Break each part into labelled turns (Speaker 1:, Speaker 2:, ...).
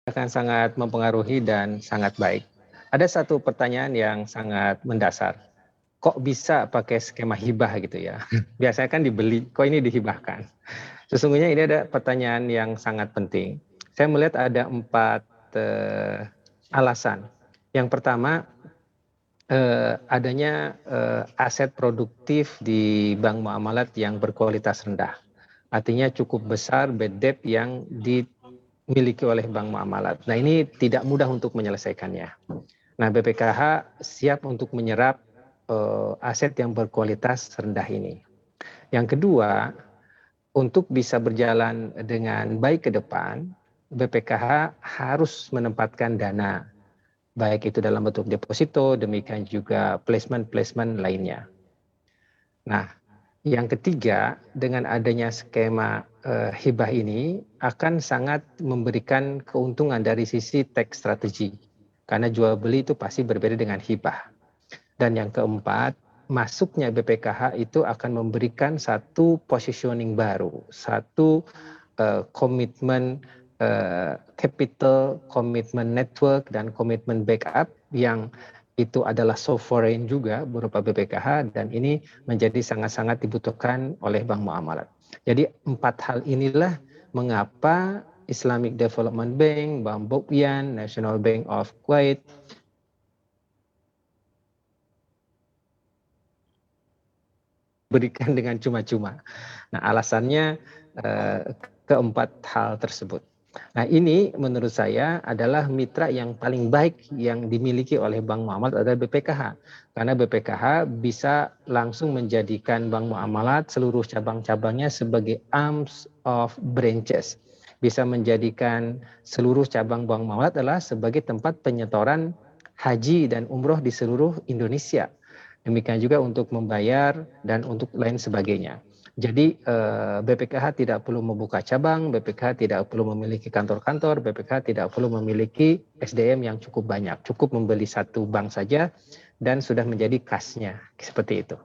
Speaker 1: Akan sangat mempengaruhi dan sangat baik. Ada satu pertanyaan yang sangat mendasar. Kok bisa pakai skema hibah gitu ya? Biasanya kan dibeli, kok ini dihibahkan? Sesungguhnya ini ada pertanyaan yang sangat penting. Saya melihat ada 4 alasan. Yang pertama, adanya aset produktif di bank muamalat yang berkualitas rendah. Artinya cukup besar bad debt yang dimiliki oleh bank muamalat. Nah, ini tidak mudah untuk menyelesaikannya. Nah, BPKH siap untuk menyerap aset yang berkualitas rendah ini. Yang kedua, untuk bisa berjalan dengan baik ke depan, BPKH harus menempatkan dana, baik itu dalam bentuk deposito, demikian juga placement-placement lainnya. Nah, yang ketiga, dengan adanya skema hibah ini akan sangat memberikan keuntungan dari sisi tax strategi. Karena jual beli itu pasti berbeda dengan hibah. Dan yang keempat, masuknya BPKH itu akan memberikan satu positioning baru, satu komitmen capital, komitmen network, dan komitmen backup yang itu adalah sovereign juga berupa BPKH, dan ini menjadi sangat-sangat dibutuhkan oleh bank muamalat. Jadi 4 hal inilah mengapa Islamic Development Bank, Bank Bokyan, National Bank of Kuwait berikan dengan cuma-cuma. Nah, alasannya keempat hal tersebut. Nah, ini menurut saya adalah mitra yang paling baik yang dimiliki oleh Bank Muamalat adalah BPKH. Karena BPKH bisa langsung menjadikan Bank Muamalat seluruh cabang-cabangnya sebagai arms of branches. Bisa menjadikan seluruh cabang Bank Muamalat adalah sebagai tempat penyetoran haji dan umroh di seluruh Indonesia. Demikian juga untuk membayar dan untuk lain sebagainya. Jadi BPKH tidak perlu membuka cabang, BPKH tidak perlu memiliki kantor-kantor, BPKH tidak perlu memiliki SDM yang cukup banyak. Cukup membeli satu bank saja dan sudah menjadi kasnya, seperti itu.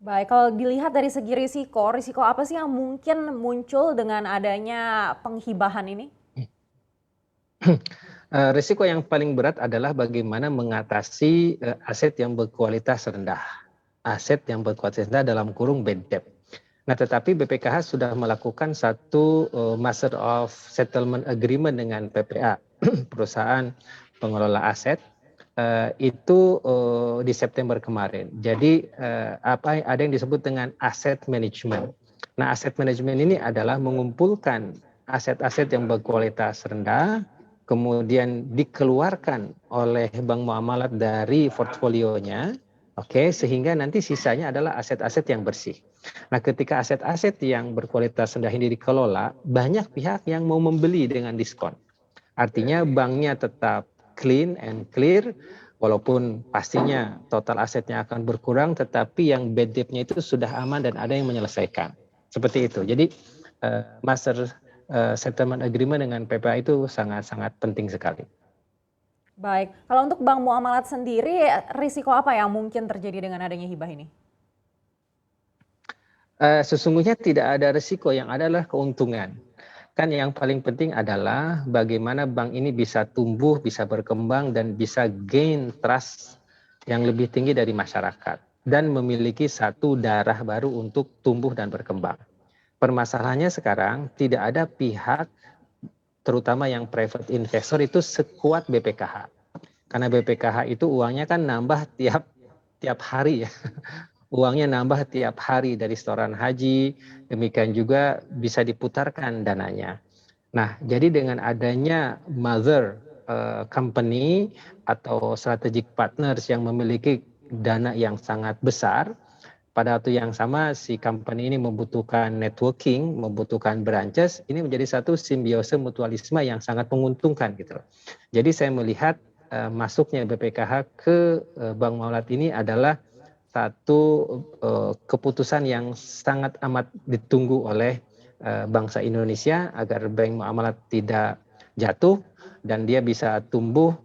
Speaker 2: Baik, kalau dilihat dari segi risiko, risiko apa sih yang mungkin muncul dengan adanya penghibahan ini?
Speaker 1: Risiko yang paling berat adalah bagaimana mengatasi aset yang berkualitas rendah. Aset yang berkualitas rendah dalam kurung bad debt. Nah, tetapi BPKH sudah melakukan satu Master of Settlement Agreement dengan PPA, perusahaan pengelola aset, itu di September kemarin. Jadi ada yang disebut dengan asset management. Nah, asset management ini adalah mengumpulkan aset-aset yang berkualitas rendah, kemudian dikeluarkan oleh bank muamalat dari portfolionya, oke, sehingga nanti sisanya adalah aset-aset yang bersih. Nah, ketika aset-aset yang berkualitas rendah ini dikelola, banyak pihak yang mau membeli dengan diskon. Artinya banknya tetap clean and clear, walaupun pastinya total asetnya akan berkurang, tetapi yang bad debt-nya itu sudah aman dan ada yang menyelesaikan. Seperti itu. Jadi master settlement agreement dengan PPA itu sangat-sangat penting sekali.
Speaker 2: Baik, kalau untuk bank muamalat sendiri, risiko apa yang mungkin terjadi dengan adanya hibah ini?
Speaker 1: Sesungguhnya tidak ada risiko, yang ada adalah keuntungan. Kan yang paling penting adalah bagaimana bank ini bisa tumbuh, bisa berkembang, dan bisa gain trust yang lebih tinggi dari masyarakat. Dan memiliki satu darah baru untuk tumbuh dan berkembang. Permasalahannya sekarang tidak ada pihak, terutama yang private investor itu sekuat BPKH. Karena BPKH itu uangnya kan nambah tiap hari ya. Uangnya nambah tiap hari dari setoran haji, demikian juga bisa diputarkan dananya. Nah, jadi dengan adanya mother company atau strategic partners yang memiliki dana yang sangat besar, pada waktu yang sama si company ini membutuhkan networking, membutuhkan branches, ini menjadi satu simbiose mutualisme yang sangat menguntungkan gitu. Jadi saya melihat masuknya BPKH ke Bank Muamalat ini adalah satu keputusan yang sangat amat ditunggu oleh bangsa Indonesia agar bank muamalat tidak jatuh dan dia bisa tumbuh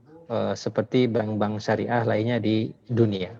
Speaker 1: seperti bank-bank syariah lainnya di dunia.